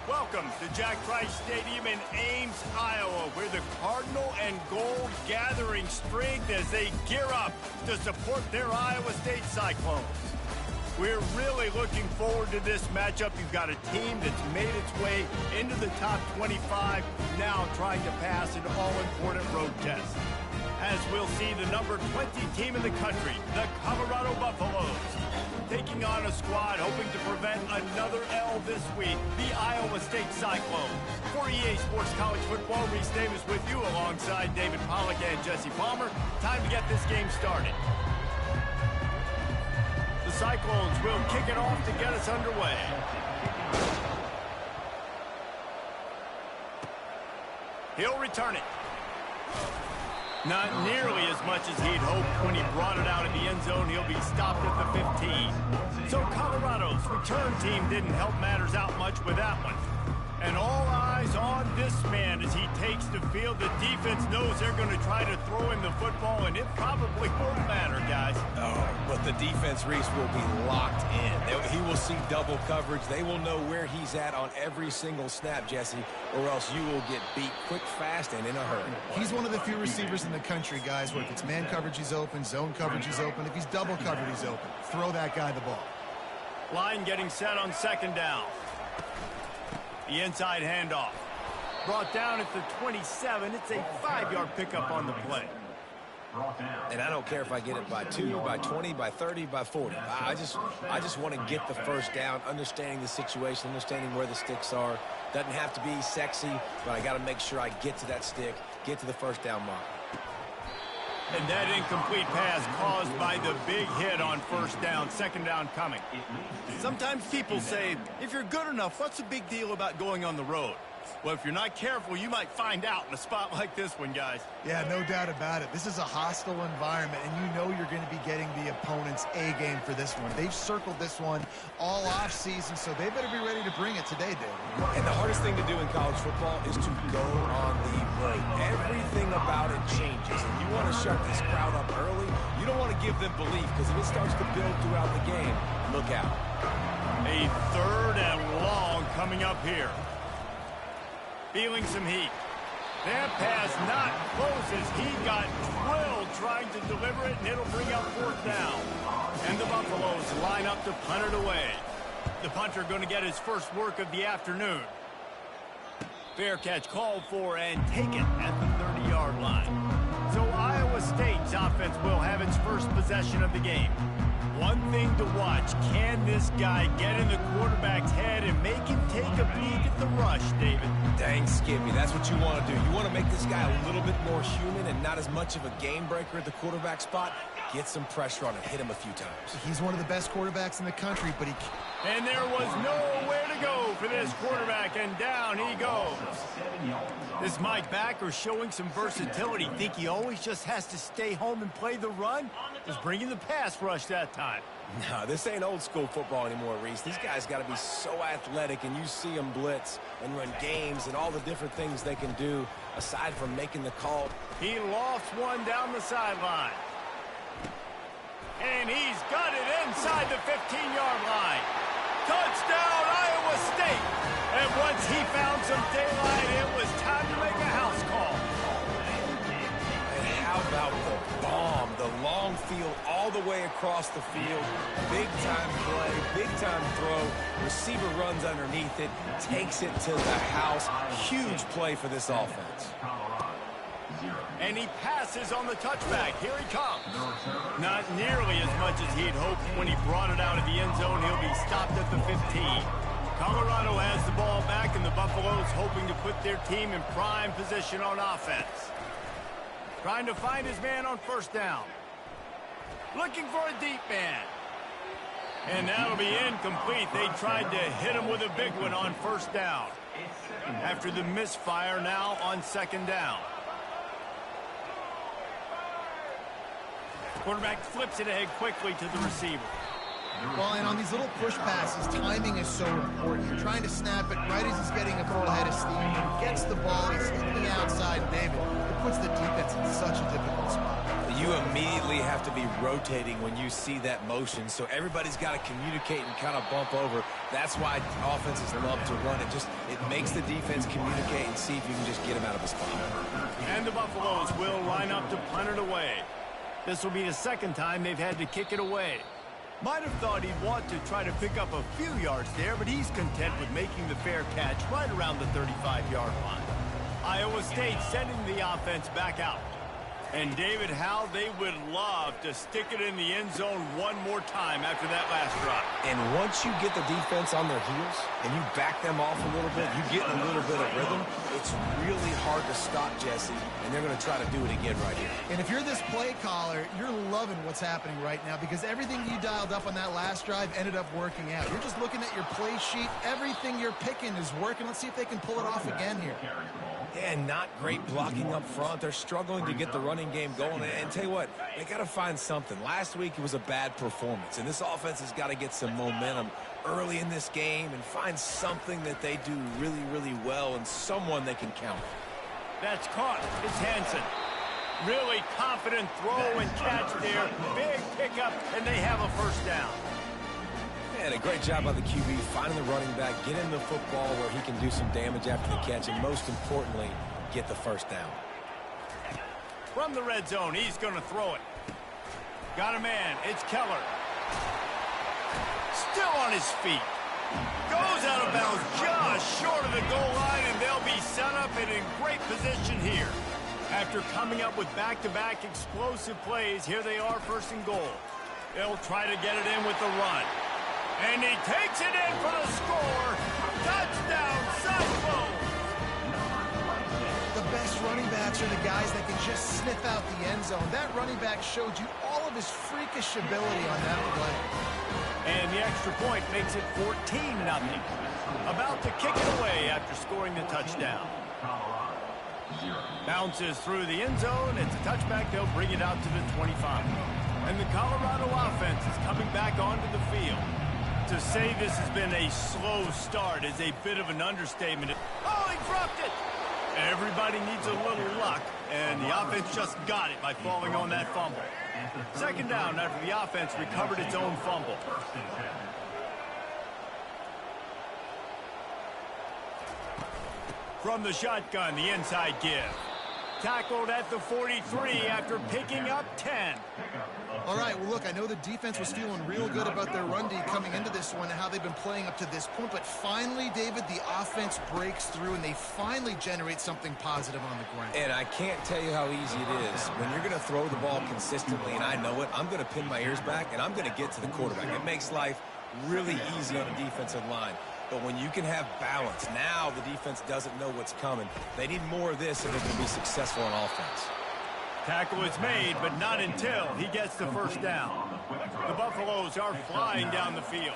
Welcome to Jack Trice Stadium in Ames, Iowa, where the Cardinal and Gold gathering strength as they gear up to support their Iowa State Cyclones. We're really looking forward to this matchup. You've got a team that's made its way into the top 25, now trying to pass an all-important road test. As we'll see the number 20 team in the country, the Colorado Buffaloes, taking on a squad hoping to prevent another L this week, the Iowa State Cyclones. For EA Sports College Football, Reese Davis with you alongside David Pollack and Jesse Palmer. Time to get this game started. The Cyclones will kick it off to get us underway. He'll return it. Not nearly as much as he'd hoped when he brought it out of the end zone. He'll be stopped at the 15. So Colorado's return team didn't help matters out much with that one. And all eyes on this man as he takes the field. The defense knows they're going to try to throw him the football, and it probably won't matter, guys. Oh, but the defense, Reese, will be locked in. He will see double coverage. They will know where he's at on every single snap, Jesse, or else you will get beat quick, fast, and in a hurry. He's one of the few receivers in the country, guys, where if it's man coverage, he's open, zone coverage, he's open. If he's double covered, he's open. Throw that guy the ball. Line getting set on second down. The inside handoff. Brought down at the 27. It's a 5-yard pickup on the play. And I don't care if I get it by 2, by 20, by 30, by 40. I just want to get the first down, understanding the situation, understanding where the sticks are. Doesn't have to be sexy, but I got to make sure I get to that stick, get to the first down mark. And that incomplete pass caused by the big hit on first down, second down coming. Sometimes people say, if you're good enough, what's the big deal about going on the road? Well, if you're not careful, you might find out in a spot like this one, guys. Yeah, no doubt about it. This is a hostile environment, and you know you're going to be getting the opponent's A-game for this one. They've circled this one all off-season, so they better be ready to bring it today, David. And the hardest thing to do in college football is to go on the road. Everything about it changes, and you want to shut this crowd up early. You don't want to give them belief, because if it starts to build throughout the game, look out. A third and long coming up here. Feeling some heat. That pass not close as he got drilled trying to deliver it, and it'll bring up fourth down. And the Buffaloes line up to punt it away. The punter going to get his first work of the afternoon. Fair catch called for and taken at the 30-yard line. So Iowa State's offense will have its first possession of the game. One thing to watch, can this guy get in the quarterback's head and make him take a peek at the rush, David? Dang, Skippy, that's what you want to do. You want to make this guy a little bit more human and not as much of a game breaker at the quarterback spot. Get some pressure on him, hit him a few times. He's one of the best quarterbacks in the country, but he... And there was nowhere to go for this quarterback, and down he goes. This Mike backer showing some versatility. Think he always just has to stay home and play the run? Was bringing the pass rush that time. No, this ain't old school football anymore, Reese. These guys got to be so athletic, and you see them blitz and run games and all the different things they can do aside from making the call. He lofts one down the sideline. And he's got it inside the 15-yard line. Touchdown, Iowa State. And once he found some daylight, it was time to make a house call. And how about the bomb, the long field all the way across the field. Big-time play, big-time throw. Receiver runs underneath it, takes it to the house. Huge play for this offense. And he passes on the touchback. Here he comes. Not nearly as much as he'd hoped when he brought it out of the end zone. He'll be stopped at the 15. Colorado has the ball back, and the Buffaloes hoping to put their team in prime position on offense. Trying to find his man on first down. Looking for a deep man. And that'll be incomplete. They tried to hit him with a big one on first down. After the misfire, now on second down. Quarterback flips it ahead quickly to the receiver. Well, and on these little push passes, timing is so important. You're trying to snap it right as he's getting a full head of steam. He gets the ball, he's hitting the outside, David. It puts the defense in such a difficult spot. You immediately have to be rotating when you see that motion, so everybody's got to communicate and kind of bump over. That's why offenses love to run it. It makes the defense communicate and see if you can just get him out of a spot. And the Buffaloes will line up to punt it away. This will be the second time they've had to kick it away. Might have thought he'd want to try to pick up a few yards there, but he's content with making the fair catch right around the 35-yard line. Iowa State sending the offense back out. And David, how they would love to stick it in the end zone one more time after that last drive. And once you get the defense on their heels and you back them off a little bit, you get a little bit of rhythm, it's really hard to stop Jesse, and they're going to try to do it again right here. And if you're this play caller, you're loving what's happening right now because everything you dialed up on that last drive ended up working out. You're just looking at your play sheet. Everything you're picking is working. Let's see if they can pull it off again here. Yeah, not great blocking up front. They're struggling to get the running game going. And tell you what, they got to find something. Last week it was a bad performance, and this offense has got to get some momentum early in this game and find something that they do really, really well and someone they can count. That's caught. It's Hansen. Really confident throw and catch there. Big pickup, and they have a first down. And a great job by the QB finding the running back, get him the football where he can do some damage after the catch, and most importantly, get the first down. From the red zone, he's going to throw it. Got a man. It's Keller. Still on his feet. Goes out of bounds just short of the goal line, and they'll be set up and in great position here. After coming up with back-to-back explosive plays, here they are first and goal. They'll try to get it in with the run. And he takes it in for the score. Touchdown, Cyclones! The best running backs are the guys that can just sniff out the end zone. That running back showed you all of his freakish ability on that play. And the extra point makes it 14-0. About to kick it away after scoring the touchdown. Bounces through the end zone. It's a touchback. They'll bring it out to the 25. And the Colorado offense is coming back onto the field. To say this has been a slow start is a bit of an understatement. Oh, he dropped it! Everybody needs a little luck, and the offense just got it by falling on that fumble. Second down after the offense recovered its own fumble. From the shotgun, the inside give. Tackled at the 43 after picking up 10. All right, well, look, I know the defense was feeling real good about their run D coming into this one and how they've been playing up to this point, but finally, David, the offense breaks through and they finally generate something positive on the ground. And I can't tell you how easy it is. When you're going to throw the ball consistently, and I know it, I'm going to pin my ears back and I'm going to get to the quarterback. It makes life really easy on the defensive line. But when you can have balance, now the defense doesn't know what's coming. They need more of this if they can be successful on offense. Tackle is made, but not until he gets the first down. The Buffaloes are flying down the field.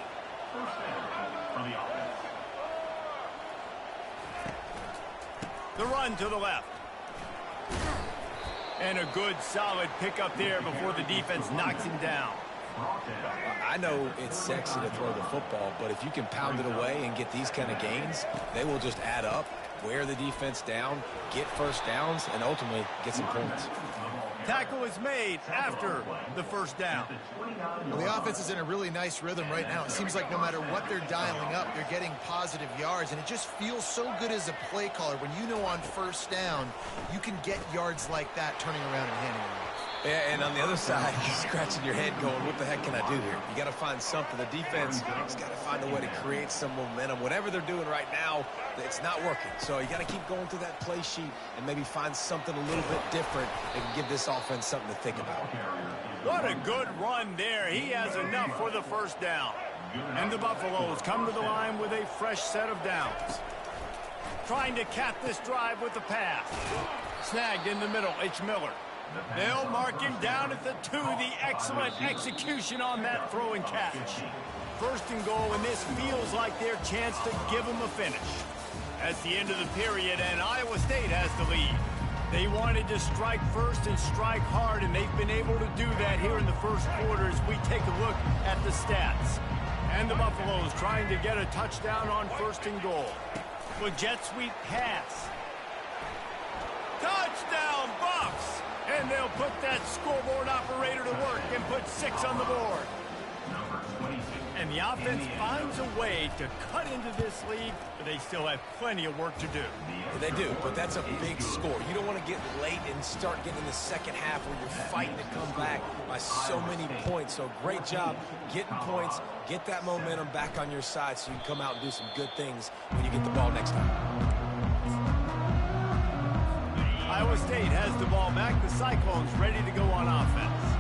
The run to the left. And a good, solid pickup there before the defense knocks him down. I know it's sexy to throw the football, but if you can pound it away and get these kind of gains, they will just add up, wear the defense down, get first downs, and ultimately get some points. Tackle is made after the first down. Well, the offense is in a really nice rhythm right now. It seems like no matter what they're dialing up, they're getting positive yards, and it just feels so good as a play caller when you know on first down you can get yards like that turning around and handing it off. Yeah, and on the other side, you're scratching your head going, what the heck can I do here? You got to find something. The defense has got to find a way to create some momentum. Whatever they're doing right now, it's not working. So you got to keep going through that play sheet and maybe find something a little bit different that can give this offense something to think about. What a good run there. He has enough for the first down. And the Buffaloes come to the line with a fresh set of downs. Trying to cap this drive with the pass. Snagged in the middle. It's Miller. They'll mark him down at the 2. The excellent execution on that throw and catch. First and goal, and this feels like their chance to give them a finish. That's the end of the period, and Iowa State has the lead. They wanted to strike first and strike hard, and they've been able to do that here in the first quarter as we take a look at the stats. And the Buffaloes trying to get a touchdown on first and goal. With jet sweep pass. Touchdown, Buffs! And they'll put that scoreboard operator to work and put 6 on the board. And the offense finds a way to cut into this lead, but they still have plenty of work to do. Yeah, they do, but that's a big score. You don't want to get late and start getting in the second half where you're fighting to come back by so many points. So great job getting points, get that momentum back on your side so you can come out and do some good things when you get the ball next time. Iowa State has the ball back. The Cyclones ready to go on offense.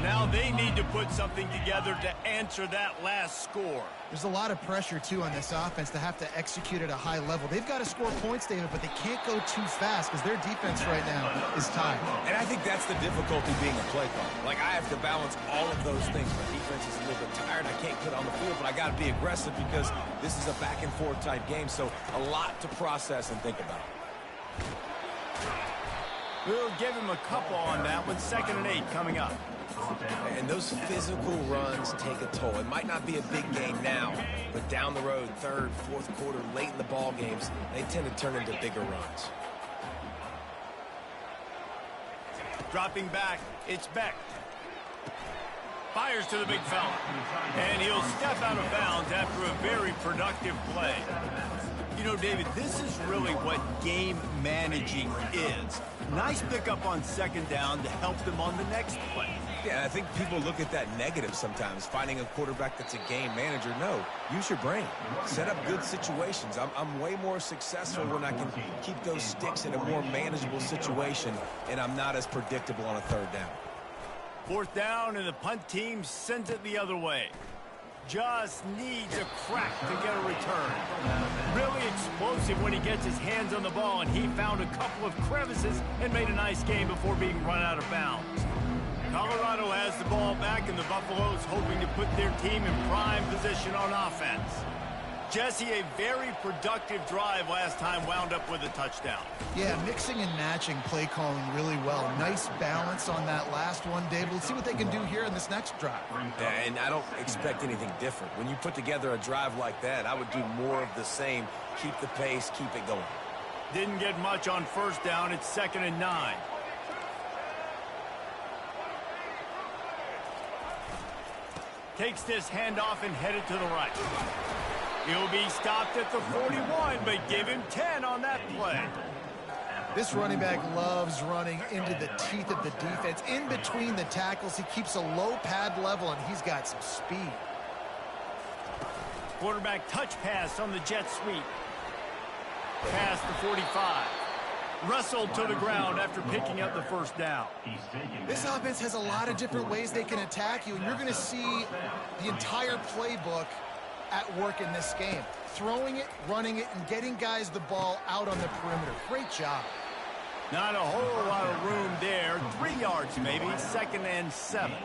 Now they need to put something together to answer that last score. There's a lot of pressure, too, on this offense to have to execute at a high level. They've got to score points, David, but they can't go too fast because their defense right now is tied. And I think that's the difficulty being a play caller. Like, I have to balance all of those things. My defense is a little bit tired. I can't put it on the field, but I got to be aggressive because this is a back-and-forth type game, so a lot to process and think about. We'll give him a couple on that with 2nd and 8 coming up. And those physical runs take a toll. It might not be a big game now, but down the road, 3rd, 4th quarter, late in the ball games, they tend to turn into bigger runs. Dropping back, it's Beck. Fires to the big fella. And he'll step out of bounds after a very productive play. You know, David, this is really what game managing is. Nice pickup on 2nd down to help them on the next play. Yeah, I think people look at that negative sometimes, finding a quarterback that's a game manager. No, use your brain. Set up good situations. I'm way more successful when I can keep those sticks in a more manageable situation, and I'm not as predictable on a 3rd down. 4th down, and the punt team sends it the other way. Just needs a crack to get a return. Really explosive when he gets his hands on the ball, and he found a couple of crevices and made a nice game before being run out of bounds. Colorado has the ball back, and the Buffaloes hoping to put their team in prime position on offense. Jesse, a very productive drive last time wound up with a touchdown. Yeah, mixing and matching play calling really well. Nice balance on that last one, David. Let's see what they can do here in this next drive. Yeah, and I don't expect anything different. When you put together a drive like that, I would do more of the same. Keep the pace, keep it going. Didn't get much on 1st down. It's 2nd and 9. Takes this handoff and headed to the right. He'll be stopped at the 41, but give him 10 on that play. This running back loves running into the teeth of the defense. In between the tackles, he keeps a low pad level, and he's got some speed. Quarterback touch pass on the jet sweep. Past the 45. Wrestled to the ground after picking up the 1st down. This offense has a lot of different ways they can attack you, and you're going to see the entire playbook at work in this game. Throwing it, running it, and getting guys the ball out on the perimeter. Great job. Not a whole lot of room there. 3 yards maybe, 2nd and 7.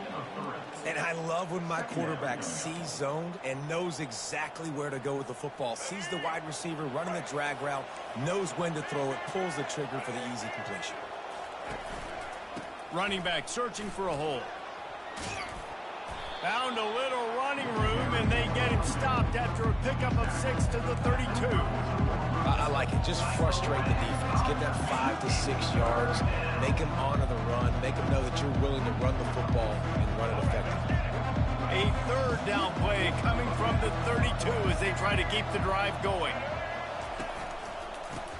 And I love when my quarterback sees zoned and knows exactly where to go with the football. Sees the wide receiver running the drag route, knows when to throw it, pulls the trigger for the easy completion. Running back searching for a hole. Found a little running room, and they get him stopped after a pickup of 6 to the 32. I like it. Just frustrate the defense. Get that 5 to 6 yards. Make them honor the run. Make them know that you're willing to run the football and run it effectively. A 3rd down play coming from the 32 as they try to keep the drive going.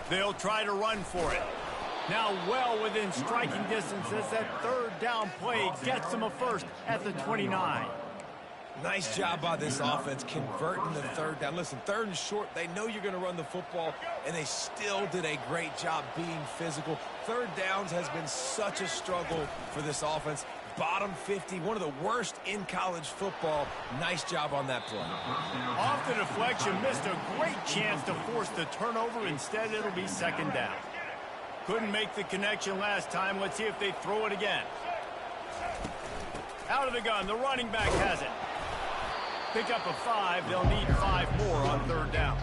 They'll try to run for it. Now well within striking distance as that 3rd down play gets them a 1st at the 29. Nice job by this offense converting the 3rd down. Listen, 3rd and short, they know you're going to run the football, and they still did a great job being physical. 3rd downs has been such a struggle for this offense. Bottom 50, one of the worst in college football. Nice job on that play. Off the deflection, missed a great chance to force the turnover. Instead, it'll be 2nd down. Couldn't make the connection last time. Let's see if they throw it again. Out of the gun, the running back has it. Pick up a 5. They'll need 5 more on 3rd down.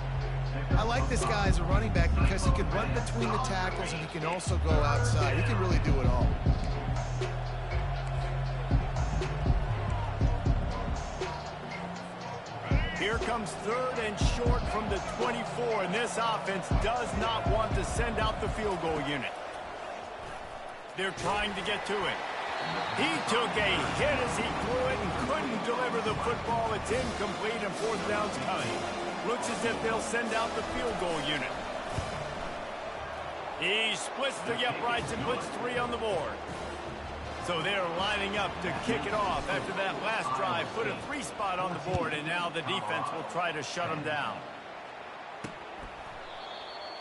I like this guy as a running back because he can run between the tackles and he can also go outside. He can really do it all. Here comes 3rd and short from the 24, and this offense does not want to send out the field goal unit. They're trying to get to it. He took a hit as he threw it and couldn't deliver the football. It's incomplete and fourth down's coming. Looks as if they'll send out the field goal unit. He splits the uprights and puts 3 on the board. So they're lining up to kick it off after that last drive. Put a 3 spot on the board, and now the defense will try to shut them down.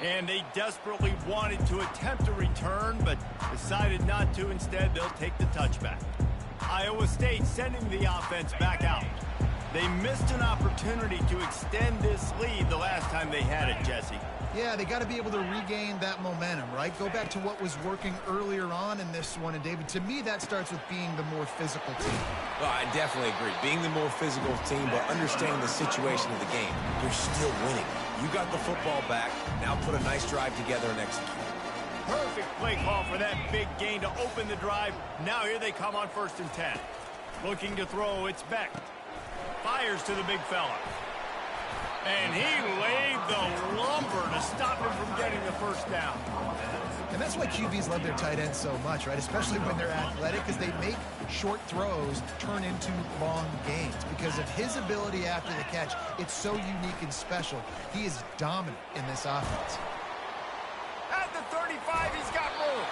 And they desperately wanted to attempt a return, but decided not to. Instead, they'll take the touchback. Iowa State sending the offense back out. They missed an opportunity to extend this lead the last time they had it, Jesse. Yeah, they got to be able to regain that momentum, right? Go back to what was working earlier on in this one. And, David, to me, that starts with being the more physical team. Well, I definitely agree. Being the more physical team, but understanding the situation of the game. You're still winning. You got the football back. Now put a nice drive together and execute. Perfect play call for that big gain to open the drive. Now here they come on 1st and 10. Looking to throw, it's Beck. Fires to the big fella. And he laid the lumber to stop him from getting the first down. And that's why QBs love their tight ends so much, right? Especially when they're athletic, because they make short throws turn into long gains. Because of his ability after the catch, it's so unique and special. He is dominant in this offense. At the 35, he's got room.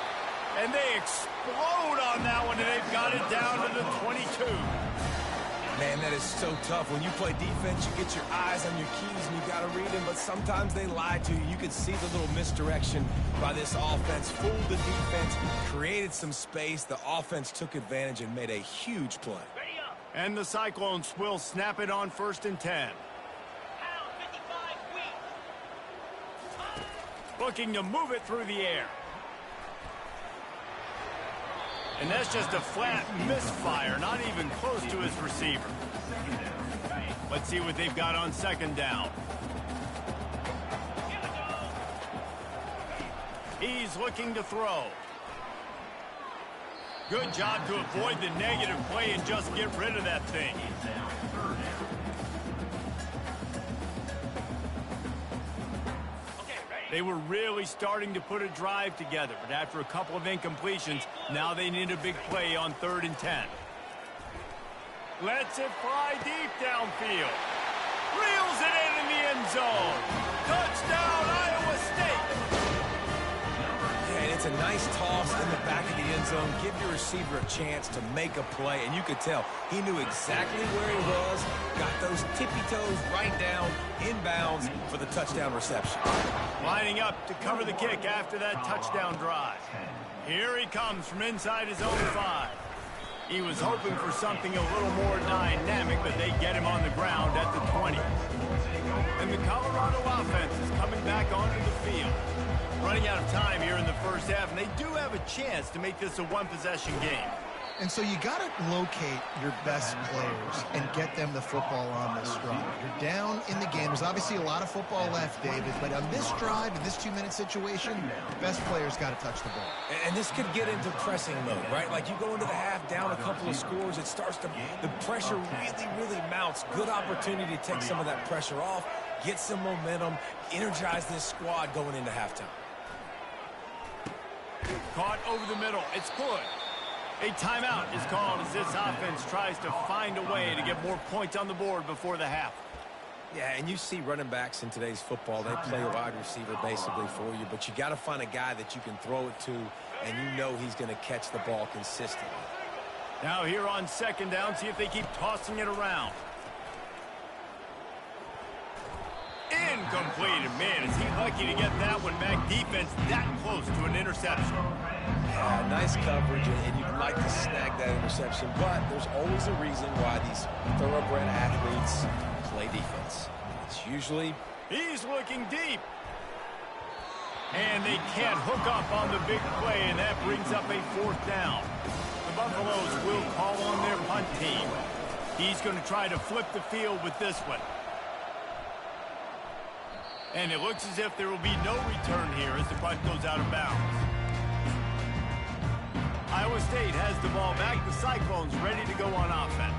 And they explode on that one, and they've got it down to the 22. Man, that is so tough. When you play defense, you get your eyes on your keys and you got to read them, but sometimes they lie to you. You could see the little misdirection by this offense. Fooled the defense, created some space. The offense took advantage and made a huge play. And the Cyclones will snap it on 1st and 10. Looking to move it through the air. And that's just a flat misfire, not even close to his receiver. Let's see what they've got on 2nd down. He's looking to throw. Good job to avoid the negative play and just get rid of that thing. They were really starting to put a drive together, but after a couple of incompletions, now they need a big play on 3rd and 10. Lets it fly deep downfield. Reels it in the end zone. Touchdown, Iowa State. And it's a nice toss in the back of the end zone. Give your receiver a chance to make a play, and you could tell he knew exactly where he was, got those tippy toes right down, inbounds for the touchdown reception. Lining up to cover the kick after that touchdown drive. Here he comes from inside his own 5. He was hoping for something a little more dynamic, but they get him on the ground at the 20. And the Colorado offense is coming back onto the field. Running out of time here in the first half, and they do have a chance to make this a one-possession game. And so you got to locate your best players and get them the football on this drive. You're down in the game. There's obviously a lot of football left, David, but on this drive, in this 2-minute situation, best players got to touch the ball. And this could get into pressing mode, right? Like you go into the half down a couple of scores, it starts to, the pressure really mounts. Good opportunity to take some of that pressure off, get some momentum, energize this squad going into halftime. Caught over the middle. It's good. A timeout is called as this offense tries to find a way to get more points on the board before the half. Yeah, and you see running backs in today's football, they play a wide receiver basically for you, but you got to find a guy that you can throw it to, and you know he's going to catch the ball consistently. Now here on 2nd down, see if they keep tossing it around. Incomplete. Man, is he lucky to get that one back. Defense that close to an interception. Yeah, nice coverage, and you'd like to snag that interception, but there's always a reason why these thoroughbred athletes play defense. It's usually... He's looking deep. And they can't hook up on the big play, and that brings up a 4th down. The Buffaloes will call on their punt team. He's going to try to flip the field with this one. And it looks as if there will be no return here as the punt goes out of bounds. Iowa State has the ball back. The Cyclones ready to go on offense.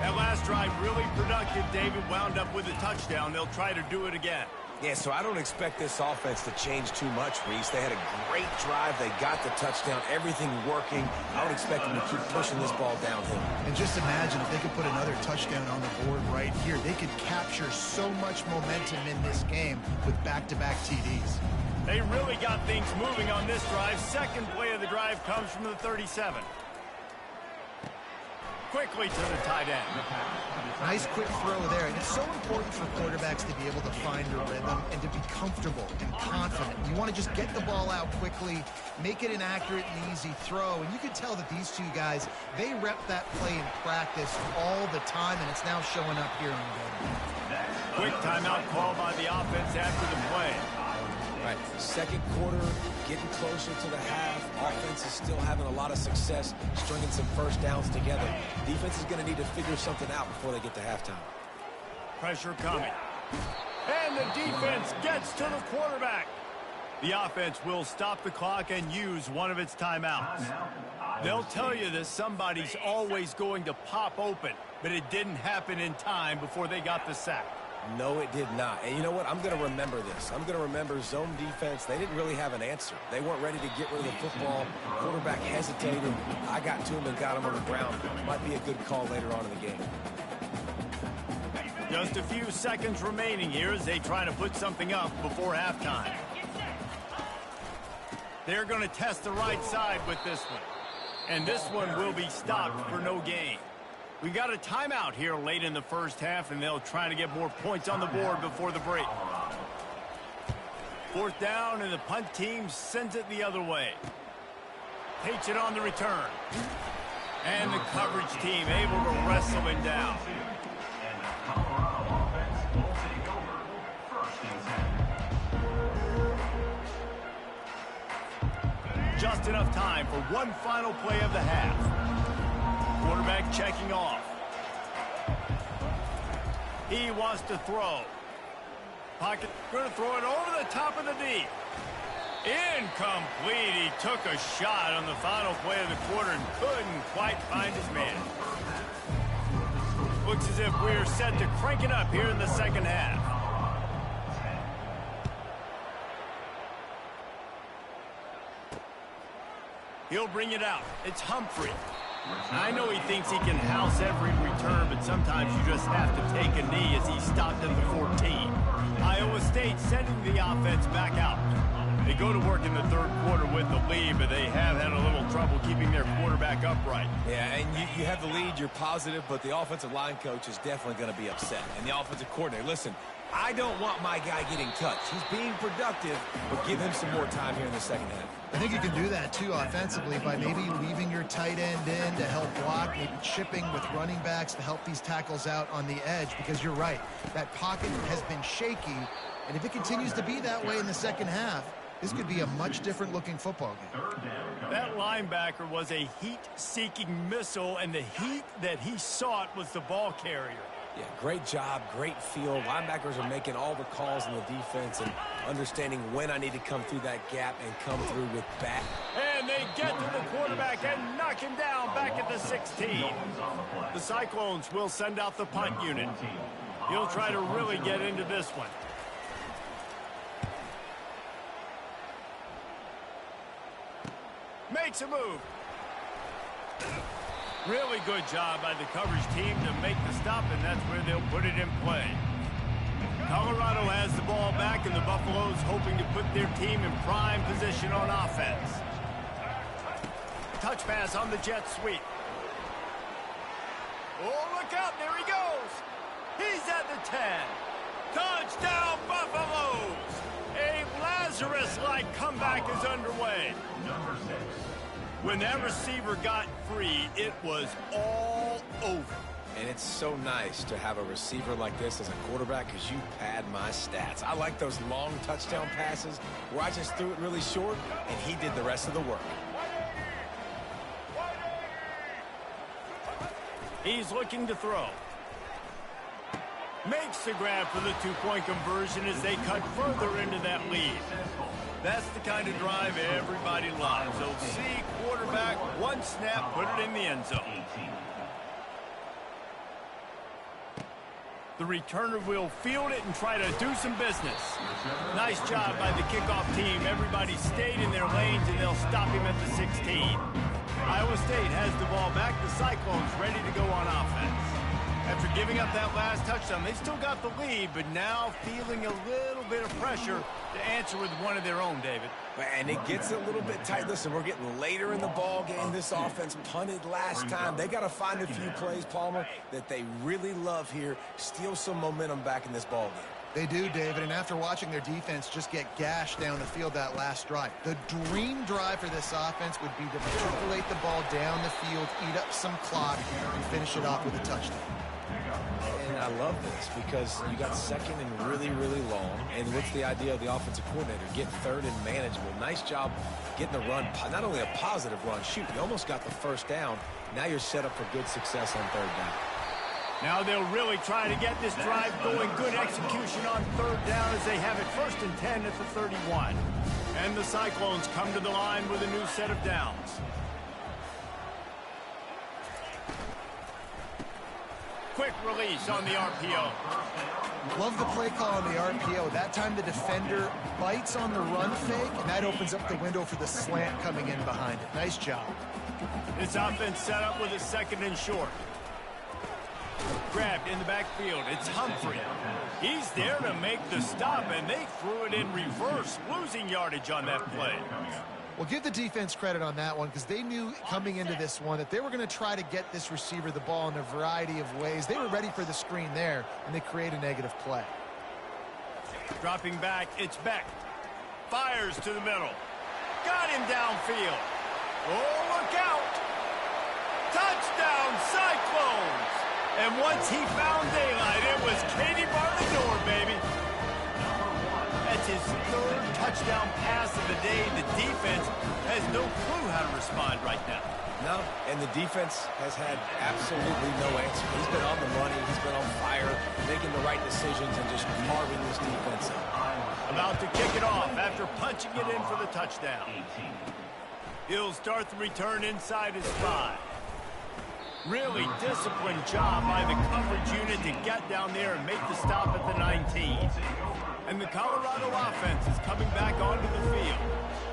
That last drive really productive. David wound up with a touchdown. They'll try to do it again. Yeah, so I don't expect this offense to change too much, Reese. They had a great drive. They got the touchdown, everything working. I would expect them to keep pushing this ball downhill. And just imagine if they could put another touchdown on the board right here. They could capture so much momentum in this game with back-to-back TDs. They really got things moving on this drive. Second play of the drive comes from the 37. Quickly to the tight end. Nice quick throw there. And it's so important for quarterbacks to be able to find a rhythm and to be comfortable and confident. You want to just get the ball out quickly, make it an accurate and easy throw. And you can tell that these two guys, they rep that play in practice all the time, and it's now showing up here in the game. Quick timeout call by the offense after the play. Right, second quarter, getting closer to the half. Offense is still having a lot of success stringing some first downs together. Defense is going to need to figure something out before they get to halftime. Pressure coming. And the defense gets to the quarterback. The offense will stop the clock and use one of its timeouts. They'll tell you that somebody's always going to pop open, but it didn't happen in time before they got the sack. No, it did not. And you know what? I'm going to remember this. I'm going to remember zone defense. They didn't really have an answer. They weren't ready to get rid of the football. Quarterback hesitated. I got to him and got him on the ground. Might be a good call later on in the game. Just a few seconds remaining here as they try to put something up before halftime. They're going to test the right side with this one. And this one will be stopped for no gain. We got a timeout here late in the first half, and they'll try to get more points on the board before the break. Fourth down, and the punt team sends it the other way. Takes it on the return. And the coverage team able to wrestle him down. Just enough time for one final play of the half. Quarterback checking off. He wants to throw. Pocket going to throw it over the top of the D. Incomplete. He took a shot on the final play of the quarter and couldn't quite find his man. Looks as if we're set to crank it up here in the second half. He'll bring it out. It's Humphrey. I know he thinks he can house every return, but sometimes you just have to take a knee as he stopped at the 14. Iowa State sending the offense back out. They go to work in the third quarter with the lead, but they have had a little trouble keeping their quarterback upright. Yeah, and you have the lead, you're positive, but the offensive line coach is definitely going to be upset. And the offensive coordinator, listen, I don't want my guy getting touched. He's being productive, but give him some more time here in the second half. I think you can do that, too, offensively, by maybe leaving your tight end in to help block, maybe chipping with running backs to help these tackles out on the edge, because you're right. That pocket has been shaky, and if it continues to be that way in the second half, this could be a much different-looking football game. That linebacker was a heat-seeking missile, and the heat that he sought was the ball carrier. Yeah, great job, great feel. Linebackers are making all the calls in the defense and understanding when I need to come through that gap and come through with bat. And they get to the quarterback and knock him down back at the 16. The Cyclones will send out the punt unit. He'll try to really get into this one. Makes a move. Really good job by the coverage team to make the stop, and that's where they'll put it in play. Colorado has the ball back, and the Buffaloes hoping to put their team in prime position on offense. Touch pass on the jet sweep. Oh, look out, there he goes. He's at the 10. Touchdown, Buffaloes! A Lazarus-like comeback is underway. When that receiver got free, it was all over. And it's so nice to have a receiver like this as a quarterback because you pad my stats. I like those long touchdown passes where I just threw it really short and he did the rest of the work. He's looking to throw. Makes the grab for the two-point conversion as they cut further into that lead. That's the kind of drive everybody loves. They'll see quarterback, one snap, put it in the end zone. The returner will field it and try to do some business. Nice job by the kickoff team. Everybody stayed in their lanes, and they'll stop him at the 16. Iowa State has the ball back. The Cyclones ready to go on offense. After giving up that last touchdown, they still got the lead, but now feeling a little bit of pressure to answer with one of their own, David. And it gets a little bit tight. Listen, we're getting later in the ball game. This offense punted last time. They got to find a few plays, Palmer, that they really love here. Steal some momentum back in this ball game. They do, David, and after watching their defense just get gashed down the field that last drive, the dream drive for this offense would be to matriculate the ball down the field, eat up some clock, and finish it off with a touchdown. And I love this because you got second and really, really long. And what's the idea of the offensive coordinator? Get third and manageable. Nice job getting the run, not only a positive run, shoot, you almost got the first down. Now you're set up for good success on third down. Now they'll really try to get this drive going. Good execution on third down as they have it 1st and 10 at the 31. And the Cyclones come to the line with a new set of downs. Quick release on the RPO. Love the play call on the RPO. That time the defender bites on the run fake, and that opens up the window for the slant coming in behind it. Nice job. This offense set up with a 2nd and short. Grabbed in the backfield. It's Humphrey. He's there to make the stop, and they threw it in reverse, losing yardage on that play. Well, give the defense credit on that one because they knew coming into this one that they were going to try to get this receiver the ball in a variety of ways. They were ready for the screen there, and they create a negative play. Dropping back, it's Beck. Fires to the middle. Got him downfield. Oh, look out. Touchdown, Cyclones. And once he found daylight, it was Katie bar the door, baby. That's his 3rd touchdown pass of the day. The defense has no clue how to respond right now. No, and the defense has had absolutely no answer. He's been on the money. He's been on fire, making the right decisions and just carving this defense up. About to kick it off after punching it in for the touchdown. He'll start the return inside his 5. Really disciplined job by the coverage unit to get down there and make the stop at the 19. And the Colorado offense is coming back onto the field.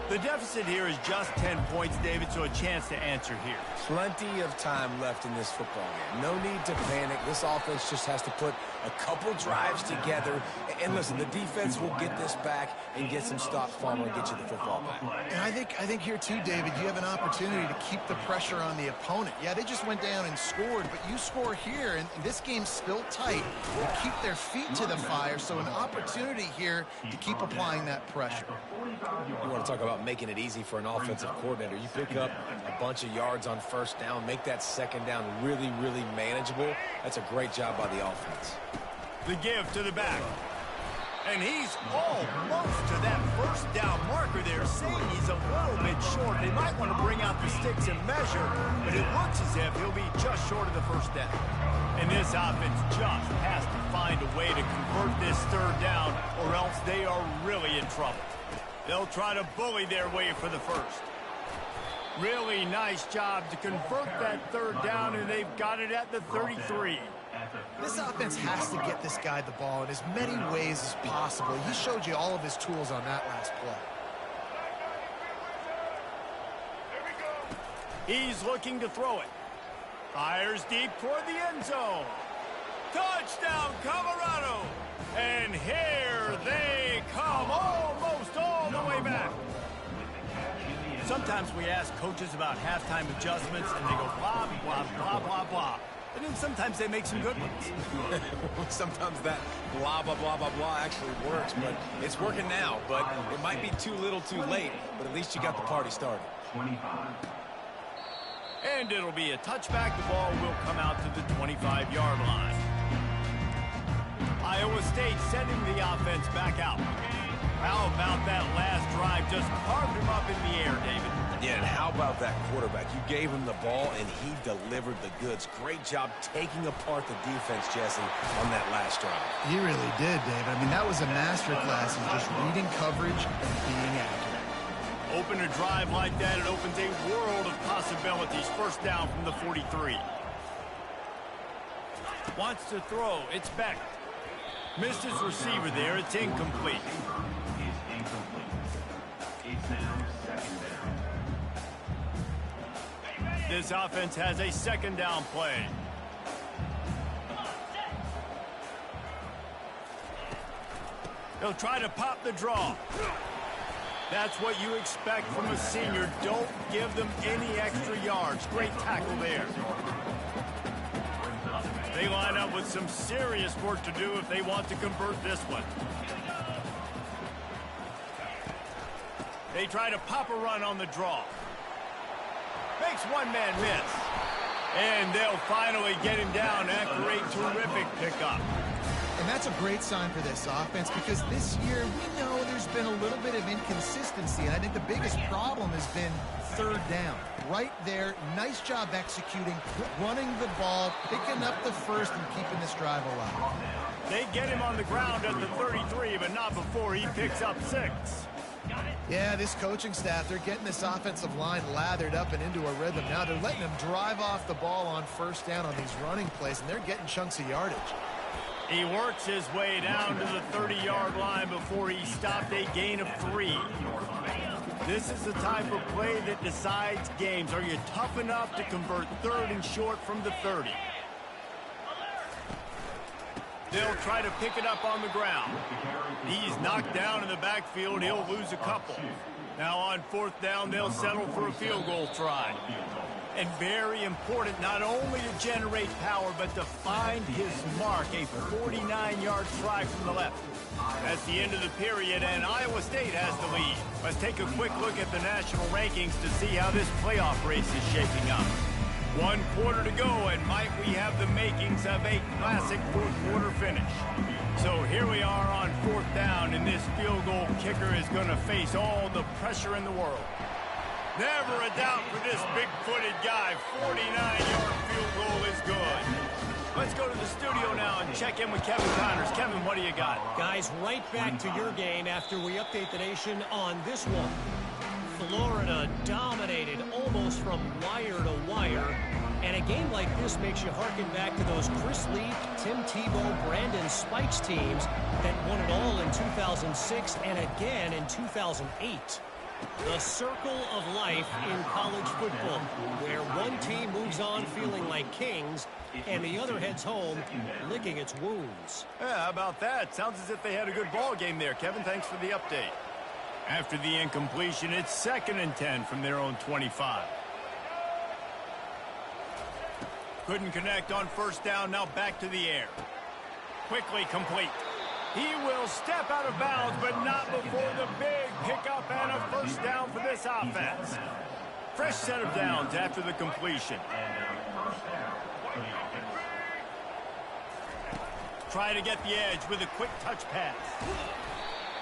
The deficit here is just 10 points, David, so a chance to answer here. Plenty of time left in this football game. No need to panic. This offense just has to put a couple drives together. And listen, the defense will get this back and get some stops, Palmer, and get you the football back. And I think here too, David, you have an opportunity to keep the pressure on the opponent. Yeah, they just went down and scored, but you score here, and this game's still tight. You keep their feet to the fire, so an opportunity here to keep applying that pressure. You want to talk about making it easy for an offensive coordinator. You pick up a bunch of yards on first down, make that second down really, really manageable. That's a great job by the offense. The give to the back. And he's almost to that first down marker there, saying he's a little bit short. They might want to bring out the sticks and measure, but it looks as if he'll be just short of the first down. And this offense just has to find a way to convert this third down, or else they are really in trouble. They'll try to bully their way for the first. Really nice job to convert that third down, and they've got it at the 33. This offense has to get this guy the ball in as many ways as possible. He showed you all of his tools on that last play. He's looking to throw it. Fires deep toward the end zone. Touchdown, Colorado! And here they come, almost all the way back. Sometimes we ask coaches about halftime adjustments, and they go blah, blah, blah, blah, blah. And then sometimes they make some good ones. Sometimes that blah, blah, blah, blah, blah actually works, but it's working now. But it might be too little too late, but at least you got the party started. 25. And it'll be a touchback. The ball will come out to the 25-yard line. Iowa State sending the offense back out. How about that last drive? Just carved him up in the air, David. Yeah, and how about that quarterback? You gave him the ball, and he delivered the goods. Great job taking apart the defense, Jesse, on that last drive. He really did, David. I mean, that was a masterclass in just reading coverage and being accurate. Open a drive like that, it opens a world of possibilities. First down from the 43. Wants to throw. It's Beck. Missed his receiver there. It's incomplete. It's now second down. This offense has a second down play. They'll try to pop the draw. That's what you expect from a senior. Don't give them any extra yards. Great tackle there. They line up with some serious work to do if they want to convert this one. They try to pop a run on the draw. Makes one man miss. And they'll finally get him down after a terrific pickup. And that's a great sign for this offense because this year we know there's been a little bit of inconsistency, and I think the biggest problem has been third down. Right there, nice job executing, running the ball, picking up the first, and keeping this drive alive. They get him on the ground at the 33, but not before he picks up 6. Yeah, this coaching staff, they're getting this offensive line lathered up and into a rhythm. Now they're letting them drive off the ball on first down on these running plays, and they're getting chunks of yardage. He works his way down to the 30-yard line before he stopped a gain of 3. This is the type of play that decides games. Are you tough enough to convert third and short from the 30? They'll try to pick it up on the ground. He's knocked down in the backfield. He'll lose a couple. Now on fourth down, they'll settle for a field goal try. And very important, not only to generate power, but to find his mark, a 49-yard try from the left. That's the end of the period, and Iowa State has the lead. Let's take a quick look at the national rankings to see how this playoff race is shaping up. 1 quarter to go, and might we have the makings of a classic fourth-quarter finish. So here we are on fourth down, and this field goal kicker is going to face all the pressure in the world. Never a doubt for this big-footed guy. 49-yard field goal is good. Let's go to the studio now and check in with Kevin Connors. Kevin, what do you got? Guys, right back to your game after we update the nation on this one. Florida dominated almost from wire to wire. And a game like this makes you harken back to those Chris Lee, Tim Tebow, Brandon Spikes teams that won it all in 2006 and again in 2008. The circle of life in college football, where one team moves on feeling like kings and the other heads home licking its wounds. Yeah, how about that? Sounds as if they had a good ball game there. Kevin, thanks for the update. After the incompletion, it's 2nd and 10 from their own 25. Couldn't connect on first down, now back to the air. Quickly complete. He will step out of bounds, but not before the big pickup and a first down for this offense. Fresh set of downs after the completion. Try to get the edge with a quick touch pass.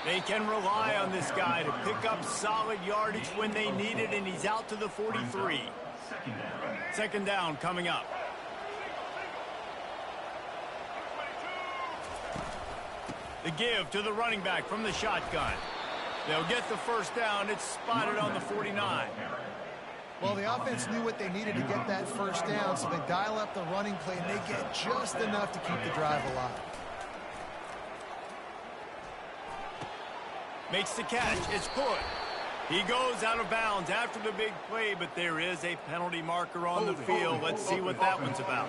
They can rely on this guy to pick up solid yardage when they need it, and he's out to the 43. Second down coming up. The give to the running back from the shotgun. They'll get the first down. It's spotted on the 49. Well, the offense knew what they needed to get that first down, so they dial up the running play, and they get just enough to keep the drive alive. Makes the catch. It's good. He goes out of bounds after the big play, but there is a penalty marker on the field. Let's see what that one's about.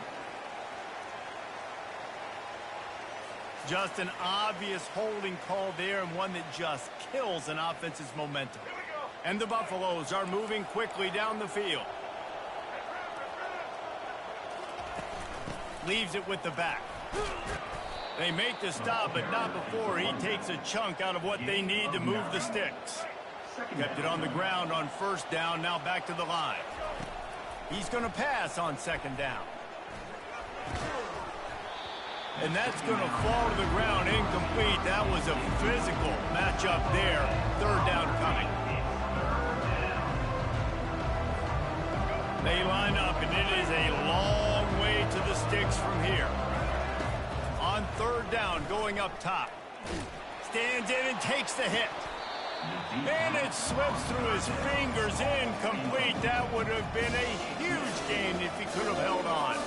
Just an obvious holding call there, and one that just kills an offense's momentum. And the Buffaloes are moving quickly down the field. Leaves it with the back. They make the stop, but not before he takes a chunk out of what they need to move the sticks. Kept it on the ground on first down, now back to the line. He's going to pass on second down. And that's going to fall to the ground incomplete. That was a physical matchup there. Third down coming. They line up, and it is a long way to the sticks from here. On third down, going up top. Stands in and takes the hit. And it slips through his fingers, incomplete. That would have been a huge gain if he could have held on.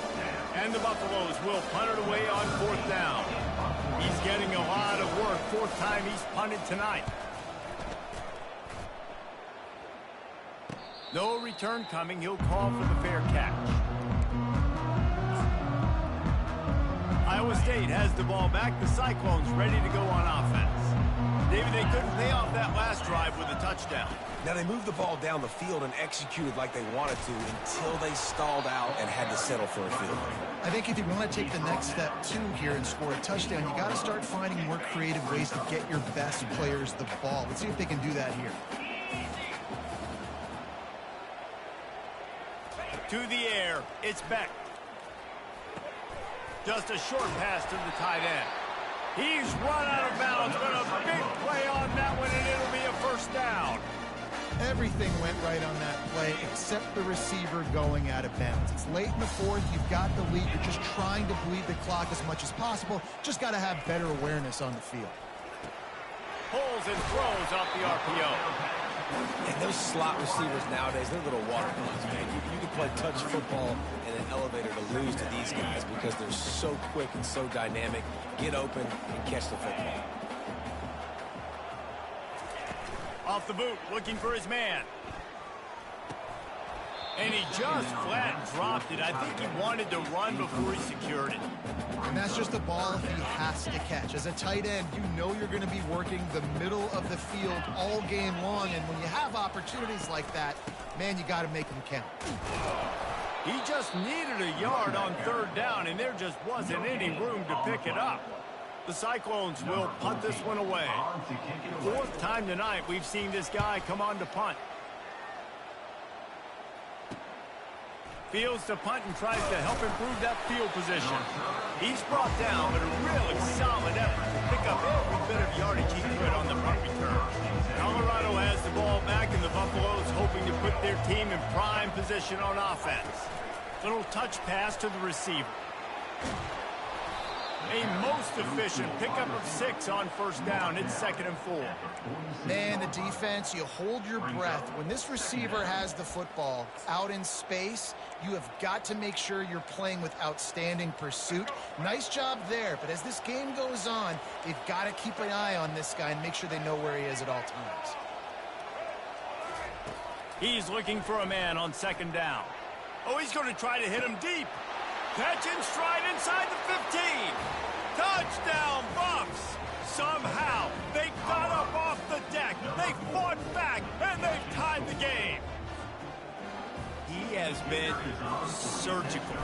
And the Buffaloes will punt it away on 4th down. He's getting a lot of work. 4th time he's punted tonight. No return coming. He'll call for the fair catch. Iowa State has the ball back. The Cyclones ready to go on offense. David, they couldn't pay off that last drive with a touchdown. Now, they moved the ball down the field and executed like they wanted to until they stalled out and had to settle for a field goal. I think if you want to take the next step, too, here and score a touchdown, you got to start finding more creative ways to get your best players the ball. Let's see if they can do that here. To the air, it's Beck. Just a short pass to the tight end. He's run out of bounds, but a big play on that one, and it'll be a first down. Everything went right on that play except the receiver going out of bounds. It's late in the 4th. You've got the lead. You're just trying to bleed the clock as much as possible. Just got to have better awareness on the field. Pulls and throws off the RPO. And those slot receivers nowadays, they're little water guns, man. You can play touch football in an elevator to lose to these guys because they're so quick and so dynamic. Get open and catch the football. Off the boot, looking for his man. And he just flat dropped it. I think he wanted to run before he secured it. And that's just a ball he has to catch. As a tight end, you know you're going to be working the middle of the field all game long. And when you have opportunities like that, man, you got to make them count. He just needed a yard on 3rd down, and there just wasn't any room to pick it up. The Cyclones will punt this one away. 4th time tonight we've seen this guy come on to punt. Fields to punt and tries to help improve that field position. He's brought down, but a really solid effort to pick up every bit of yardage he could on the punt return. Colorado has the ball back, and the Buffaloes hoping to put their team in prime position on offense. Little touch pass to the receiver. A most efficient pickup of 6 on 1st down. It's 2nd and 4. Man, the defense, you hold your breath. When this receiver has the football out in space, you have got to make sure you're playing with outstanding pursuit. Nice job there, but as this game goes on, they've got to keep an eye on this guy and make sure they know where he is at all times. He's looking for a man on 2nd down. Oh, he's going to try to hit him deep. Catch and stride inside the 15. Touchdown, Buffs! Somehow, they got up off the deck. They fought back, and they've tied the game. He has been surgical.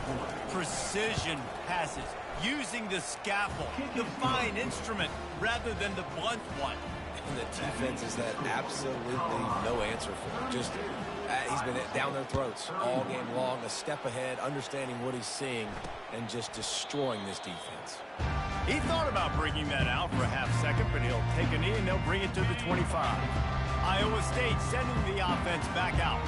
Precision passes, using the scalpel, the fine instrument, rather than the blunt one. And the defense has had absolutely no answer for him. Just he's been down their throats all game long, a step ahead, understanding what he's seeing, and just destroying this defense. He thought about bringing that out for a half second, but he'll take a knee and they'll bring it to the 25. Iowa State sending the offense back out.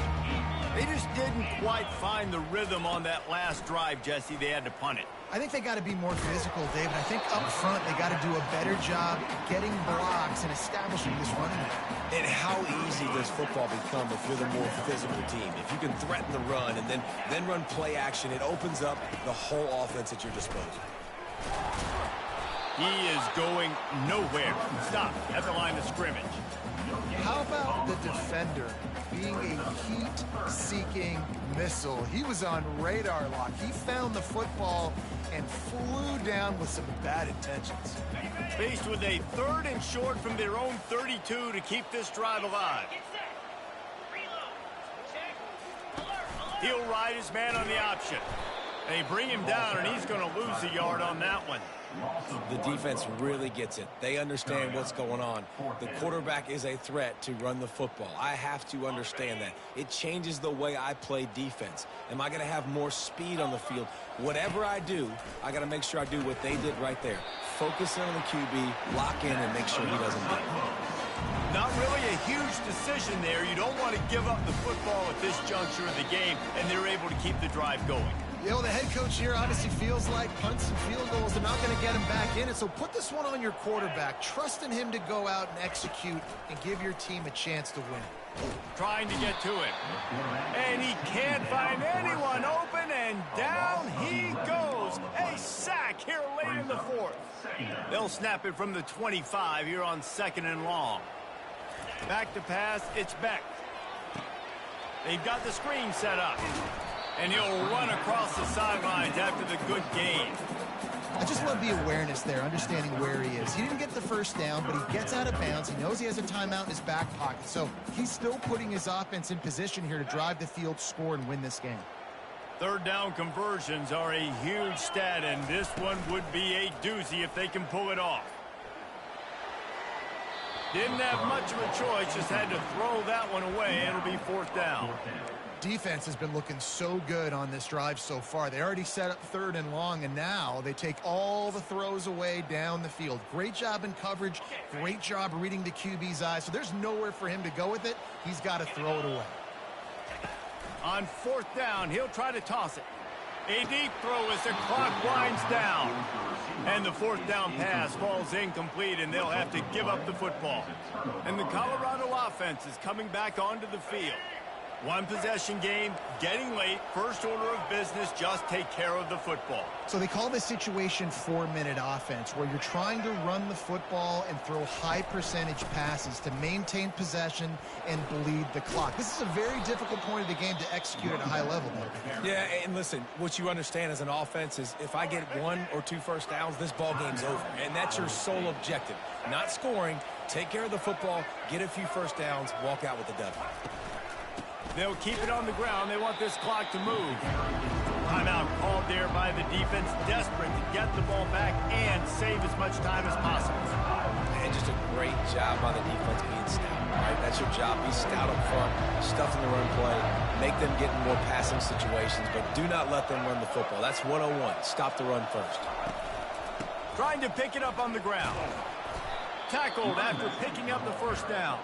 They just didn't quite find the rhythm on that last drive, Jesse. They had to punt it. I think they got to be more physical, David. I think up front they got to do a better job getting blocks and establishing this running game. And how easy does football become if you're the more physical team? If you can threaten the run and then run play action, it opens up the whole offense at your disposal. He is going nowhere. Stop at the line of scrimmage. How about the defender being a heat-seeking missile? He was on radar lock. He found the football and flew down with some bad intentions. Faced with a 3rd and short from their own 32 to keep this drive alive. He'll ride his man on the option. They bring him down, and he's going to lose a yard on that one. The defense really gets it. They understand what's going on. The quarterback is a threat to run the football. I have to understand that. It changes the way I play defense. Am I going to have more speed on the field? Whatever I do, I got to make sure I do what they did right there. Focus in on the QB, lock in, and make sure he doesn't do it. Not really a huge decision there. You don't want to give up the football at this juncture of the game, and they're able to keep the drive going. You know, the head coach here obviously feels like punts and field goals are not going to get him back in it, so put this one on your quarterback. Trust in him to go out and execute and give your team a chance to win. Trying to get to it. And he can't find anyone open, and down he goes. here late in the fourth. They'll snap it from the 25 here on 2nd and long. Back to pass, it's Beck. They've got the screen set up. And he'll run across the sidelines after the good gain. I just love the awareness there, understanding where he is. He didn't get the first down, but he gets out of bounds. He knows he has a timeout in his back pocket. So he's still putting his offense in position here to drive the field, score, and win this game. Third down conversions are a huge stat, and this one would be a doozy if they can pull it off. Didn't have much of a choice, just had to throw that one away. It'll be 4th down. Defense has been looking so good on this drive so far. They already set up 3rd and long, and now they take all the throws away down the field. Great job in coverage, great job reading the QB's eyes. So there's nowhere for him to go with it. He's got to throw it away. On 4th down, he'll try to toss it. A deep throw as the clock winds down. And the 4th down pass falls incomplete, and they'll have to give up the football. And the Colorado offense is coming back onto the field. One possession game, getting late, first order of business, just take care of the football. So they call this situation 4-minute offense, where you're trying to run the football and throw high percentage passes to maintain possession and bleed the clock. This is a very difficult point of the game to execute at a high level, though. Yeah, and listen, what you understand as an offense is if I get 1 or 2 first downs, this ball game's over. And that's your sole objective. Not scoring, take care of the football, get a few first downs, walk out with the W. They'll keep it on the ground. They want this clock to move. Timeout called there by the defense, desperate to get the ball back and save as much time as possible. And just a great job by the defense being stout, right? That's your job. Be stout up front, stuff in the run play, make them get in more passing situations, but do not let them run the football. That's 101. Stop the run first. Trying to pick it up on the ground. Tackled after picking up the first down.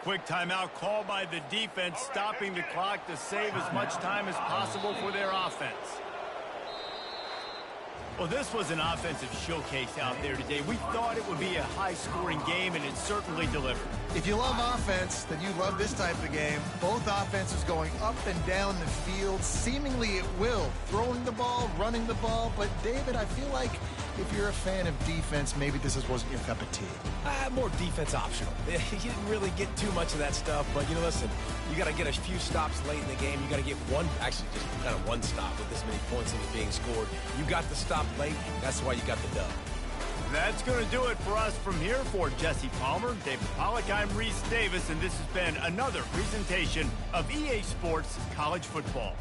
Quick timeout called by the defense, stopping the clock to save as much time as possible for their offense. Well, this was an offensive showcase out there today. We thought it would be a high-scoring game, and it certainly delivered. If you love offense, then you love this type of game. Both offenses going up and down the field, seemingly at will. Throwing the ball, running the ball. But, David, I feel like if you're a fan of defense, maybe this wasn't your cup of tea. More defense optional. You didn't really get too much of that stuff, but, listen, you got to get a few stops late in the game. You got to get just kind of one stop with this many points that are being scored. You got the stop late. That's why you got the dub. That's going to do it for us from here. For Jesse Palmer, David Pollack, I'm Reese Davis, and this has been another presentation of EA Sports College Football.